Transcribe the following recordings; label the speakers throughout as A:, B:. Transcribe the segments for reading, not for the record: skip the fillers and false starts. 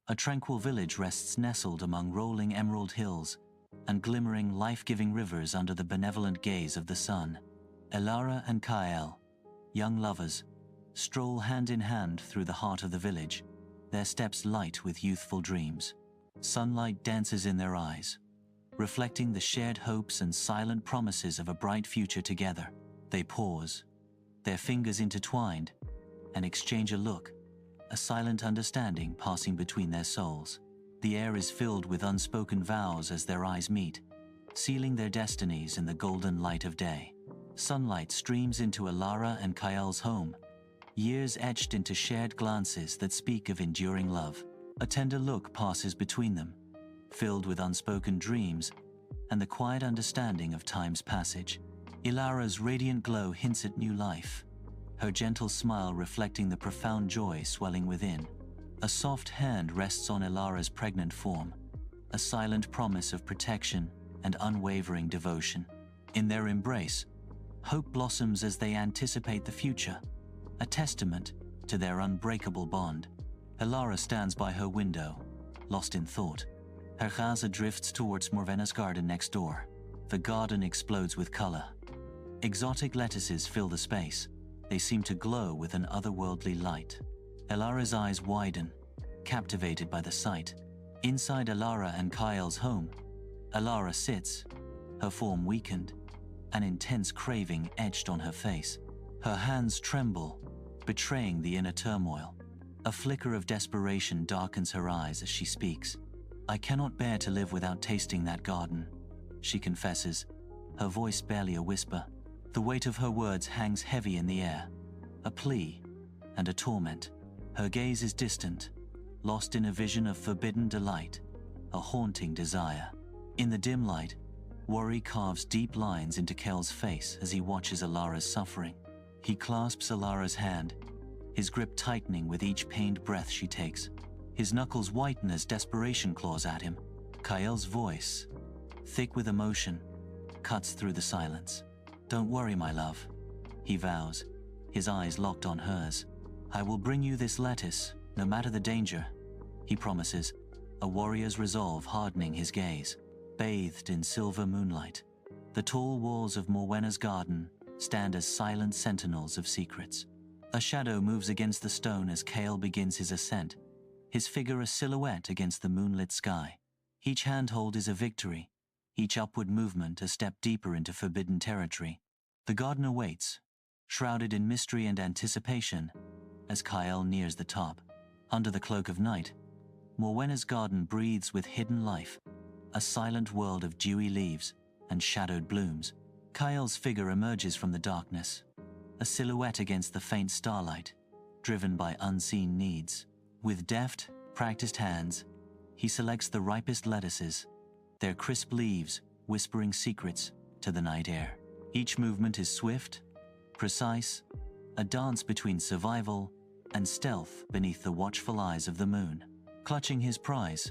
A: A tranquil village rests nestled among rolling emerald hills and glimmering life-giving rivers under the benevolent gaze of the sun. Elara and Kael, young lovers, stroll hand in hand through the heart of the village, their steps light with youthful dreams. Sunlight dances in their eyes, reflecting the shared hopes and silent promises of a bright future together. They pause, their fingers intertwined, and exchange a look, a silent understanding passing between their souls. The air is filled with unspoken vows as their eyes meet, sealing their destinies in the golden light of day. Sunlight streams into Elara and Kael's home, years etched into shared glances that speak of enduring love. A tender look passes between them, filled with unspoken dreams and the quiet understanding of time's passage. Elara's radiant glow hints at new life, her gentle smile reflecting the profound joy swelling within. A soft hand rests on Elara's pregnant form, a silent promise of protection and unwavering devotion. In their embrace, hope blossoms as they anticipate the future, a testament to their unbreakable bond. Elara stands by her window, lost in thought. Her gaze drifts towards Morwenna's garden next door. The garden explodes with color. Exotic lettuces fill the space. They seem to glow with an otherworldly light. Elara's eyes widen, captivated by the sight. Inside Elara and Kael's home, Elara sits, her form weakened, an intense craving etched on her face. Her hands tremble, betraying the inner turmoil. A flicker of desperation darkens her eyes as she speaks. "I cannot bear to live without tasting that garden," she confesses, her voice barely a whisper. The weight of her words hangs heavy in the air, a plea and a torment. Her gaze is distant, lost in a vision of forbidden delight, a haunting desire. In the dim light, worry carves deep lines into Kael's face as he watches Elara's suffering. He clasps Elara's hand, his grip tightening with each pained breath she takes. His knuckles whiten as desperation claws at him. Kael's voice, thick with emotion, cuts through the silence. "Don't worry, my love," he vows, his eyes locked on hers. "I will bring you this lettuce, no matter the danger," he promises, a warrior's resolve hardening his gaze. Bathed in silver moonlight, the tall walls of Morwenna's garden stand as silent sentinels of secrets. A shadow moves against the stone as Kael begins his ascent, his figure a silhouette against the moonlit sky. Each handhold is a victory, each upward movement a step deeper into forbidden territory. The garden awaits, shrouded in mystery and anticipation, as Kael nears the top. Under the cloak of night, Morwenna's garden breathes with hidden life, a silent world of dewy leaves and shadowed blooms. Kael's figure emerges from the darkness, a silhouette against the faint starlight, driven by unseen needs. With deft, practiced hands, he selects the ripest lettuces, their crisp leaves whispering secrets to the night air. Each movement is swift, precise, a dance between survival and stealth beneath the watchful eyes of the moon. Clutching his prize,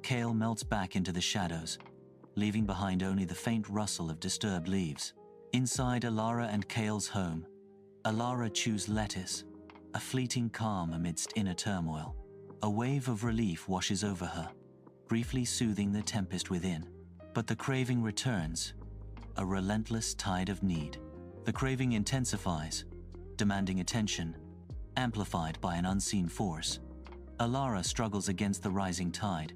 A: Kael melts back into the shadows, leaving behind only the faint rustle of disturbed leaves. Inside Elara and Kael's home, Elara chews lettuce, a fleeting calm amidst inner turmoil. A wave of relief washes over her, briefly soothing the tempest within. But the craving returns, a relentless tide of need. The craving intensifies, demanding attention, amplified by an unseen force. Elara struggles against the rising tide,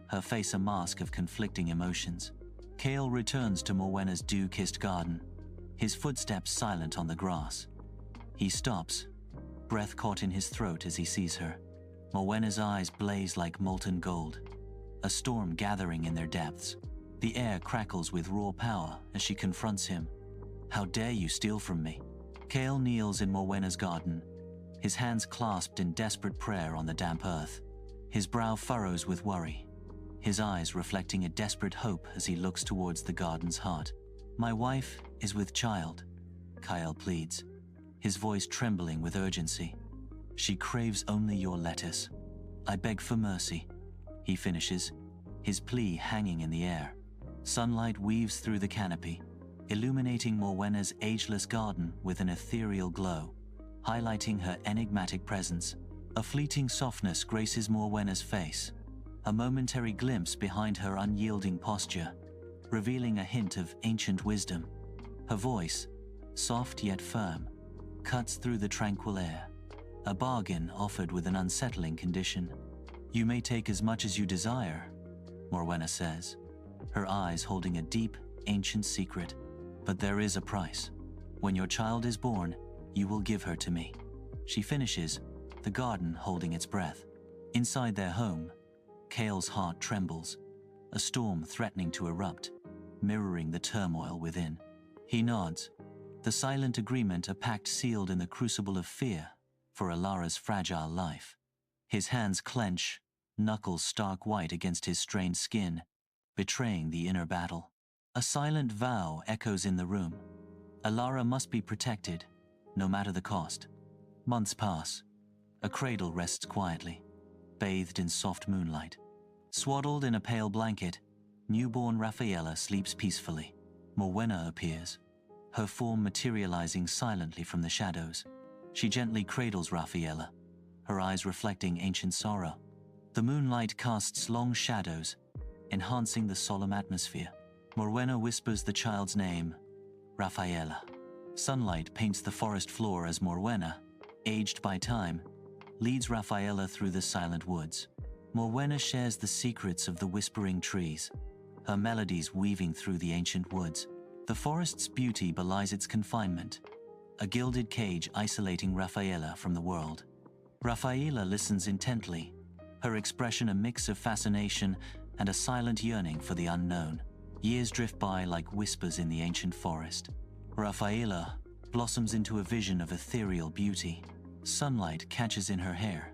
A: her face a mask of conflicting emotions. Kael returns to Morwenna's dew-kissed garden, his footsteps silent on the grass. He stops, breath caught in his throat as he sees her. Morwenna's eyes blaze like molten gold, a storm gathering in their depths. The air crackles with raw power as she confronts him. "How dare you steal from me?" Kael kneels in Morwenna's garden, his hands clasped in desperate prayer on the damp earth. His brow furrows with worry, his eyes reflecting a desperate hope as he looks towards the garden's heart. "My wife is with child," Kael pleads, his voice trembling with urgency. "She craves only your lettuce. I beg for mercy," he finishes, his plea hanging in the air. Sunlight weaves through the canopy, illuminating Morwenna's ageless garden with an ethereal glow, highlighting her enigmatic presence. A fleeting softness graces Morwenna's face, a momentary glimpse behind her unyielding posture, revealing a hint of ancient wisdom. Her voice, soft yet firm, cuts through the tranquil air, a bargain offered with an unsettling condition. "You may take as much as you desire," Morwenna says, her eyes holding a deep, ancient secret. "But there is a price. When your child is born, you will give her to me." She finishes, the garden holding its breath. Inside their home, Kale's heart trembles, a storm threatening to erupt, mirroring the turmoil within. He nods, the silent agreement a pact sealed in the crucible of fear for Alara's fragile life. His hands clench, knuckles stark white against his strained skin, betraying the inner battle. A silent vow echoes in the room. Alara must be protected, no matter the cost. Months pass. A cradle rests quietly, bathed in soft moonlight. Swaddled in a pale blanket, newborn Rafaela sleeps peacefully. Morwenna appears, her form materializing silently from the shadows. She gently cradles Rafaela, her eyes reflecting ancient sorrow. The moonlight casts long shadows, enhancing the solemn atmosphere. Morwenna whispers the child's name, Rafaela. Sunlight paints the forest floor as Morwenna, aged by time, leads Rafaela through the silent woods. Morwenna shares the secrets of the whispering trees, her melodies weaving through the ancient woods. The forest's beauty belies its confinement, a gilded cage isolating Rafaela from the world. Rafaela listens intently, her expression a mix of fascination and a silent yearning for the unknown. Years drift by like whispers in the ancient forest. Rafaela blossoms into a vision of ethereal beauty. Sunlight catches in her hair,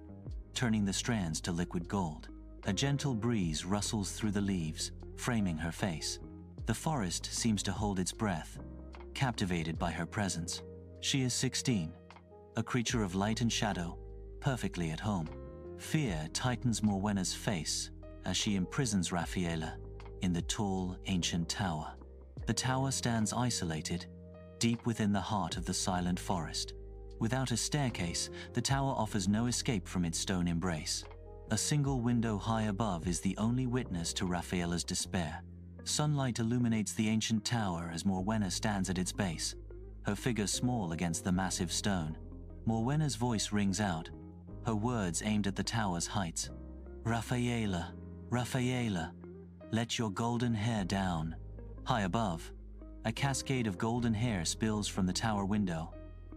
A: turning the strands to liquid gold. A gentle breeze rustles through the leaves, framing her face. The forest seems to hold its breath, captivated by her presence. She is 16, a creature of light and shadow, perfectly at home. Fear tightens Morwenna's face as she imprisons Rafaela in the tall, ancient tower. The tower stands isolated, deep within the heart of the silent forest. Without a staircase, the tower offers no escape from its stone embrace. A single window high above is the only witness to Rafaela's despair. Sunlight illuminates the ancient tower as Morwenna stands at its base, her figure small against the massive stone. Morwenna's voice rings out, her words aimed at the tower's heights. "Rafaela, Rafaela, let your golden hair down." High above, a cascade of golden hair spills from the tower window,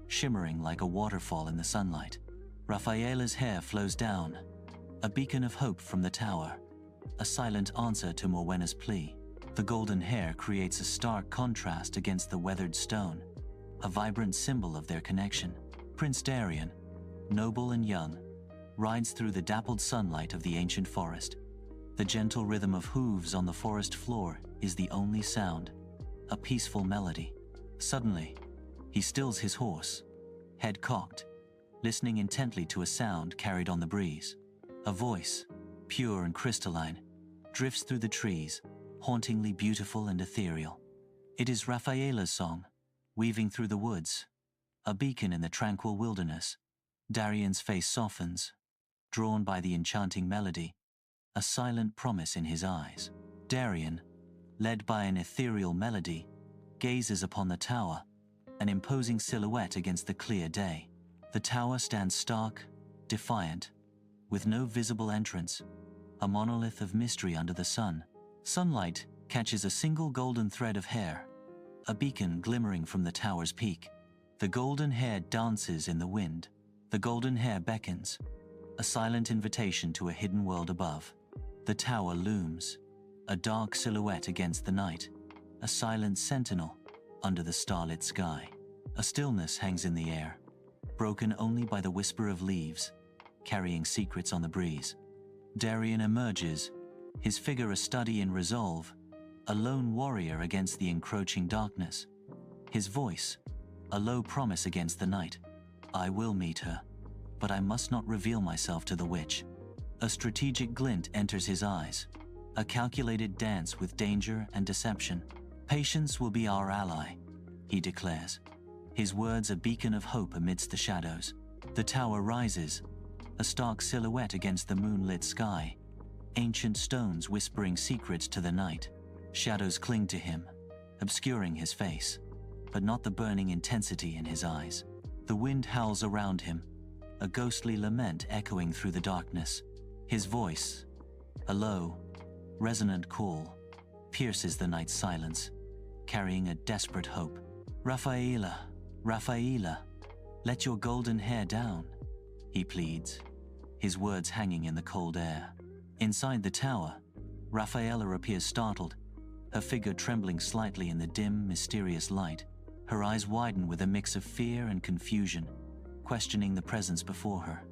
A: shimmering like a waterfall in the sunlight. Rafaela's hair flows down, a beacon of hope from the tower, a silent answer to Morwenna's plea. The golden hair creates a stark contrast against the weathered stone, a vibrant symbol of their connection. Prince Darien, noble and young, rides through the dappled sunlight of the ancient forest. The gentle rhythm of hooves on the forest floor is the only sound, a peaceful melody. Suddenly, he stills his horse, head cocked, listening intently to a sound carried on the breeze. A voice, pure and crystalline, drifts through the trees, hauntingly beautiful and ethereal. It is Rafaela's song, weaving through the woods, a beacon in the tranquil wilderness. Darien's face softens, drawn by the enchanting melody, a silent promise in his eyes. Darien, led by an ethereal melody, gazes upon the tower, an imposing silhouette against the clear day. The tower stands stark, defiant, with no visible entrance, a monolith of mystery under the sun. Sunlight catches a single golden thread of hair, a beacon glimmering from the tower's peak. The golden hair dances in the wind. The golden hair beckons, a silent invitation to a hidden world above. The tower looms, a dark silhouette against the night, a silent sentinel under the starlit sky. A stillness hangs in the air, broken only by the whisper of leaves, carrying secrets on the breeze. Darien emerges, his figure a study in resolve, a lone warrior against the encroaching darkness. His voice, a low promise against the night. "I will meet her, but I must not reveal myself to the witch." A strategic glint enters his eyes, a calculated dance with danger and deception. "Patience will be our ally," he declares, his words a beacon of hope amidst the shadows. The tower rises, a stark silhouette against the moonlit sky, ancient stones whispering secrets to the night. Shadows cling to him, obscuring his face, but not the burning intensity in his eyes. The wind howls around him, a ghostly lament echoing through the darkness. His voice, a low, resonant call, pierces the night's silence, carrying a desperate hope. "Rafaela, Rafaela, let your golden hair down," he pleads, his words hanging in the cold air. Inside the tower, Rafaela appears startled, her figure trembling slightly in the dim, mysterious light. Her eyes widen with a mix of fear and confusion, questioning the presence before her.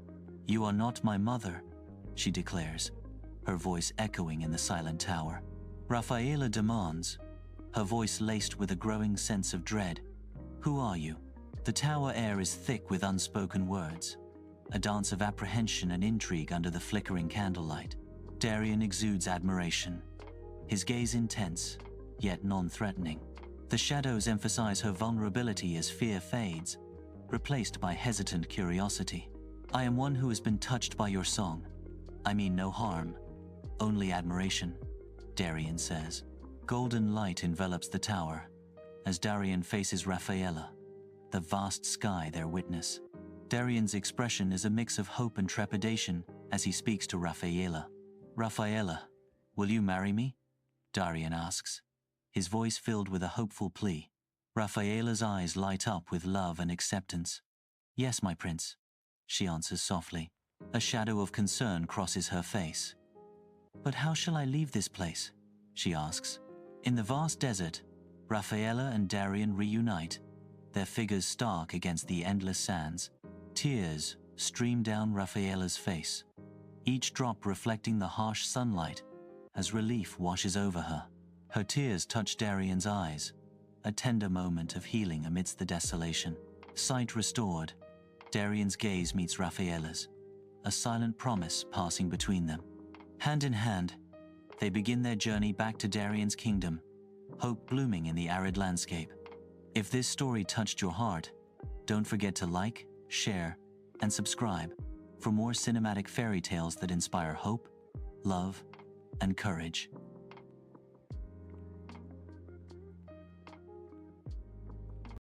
A: "You are not my mother," she declares, her voice echoing in the silent tower. Rafaela demands, her voice laced with a growing sense of dread. "Who are you?" The tower air is thick with unspoken words, a dance of apprehension and intrigue under the flickering candlelight. Darien exudes admiration, his gaze intense, yet non-threatening. The shadows emphasize her vulnerability as fear fades, replaced by hesitant curiosity. "I am one who has been touched by your song. I mean no harm, only admiration," Darien says. Golden light envelops the tower as Darien faces Rafaela, the vast sky their witness. Darien's expression is a mix of hope and trepidation as he speaks to Rafaela. "Rafaela, will you marry me?" Darien asks, his voice filled with a hopeful plea. Rafaela's eyes light up with love and acceptance. "Yes, my prince," she answers softly. A shadow of concern crosses her face. "But how shall I leave this place?" she asks. In the vast desert, Rafaela and Darien reunite, their figures stark against the endless sands. Tears stream down Rafaela's face, each drop reflecting the harsh sunlight as relief washes over her. Her tears touch Darien's eyes, a tender moment of healing amidst the desolation. Sight restored, Darien's gaze meets Rafaela's, a silent promise passing between them. Hand in hand, they begin their journey back to Darien's kingdom, hope blooming in the arid landscape. If this story touched your heart, don't forget to like, share, and subscribe for more cinematic fairy tales that inspire hope, love, and courage.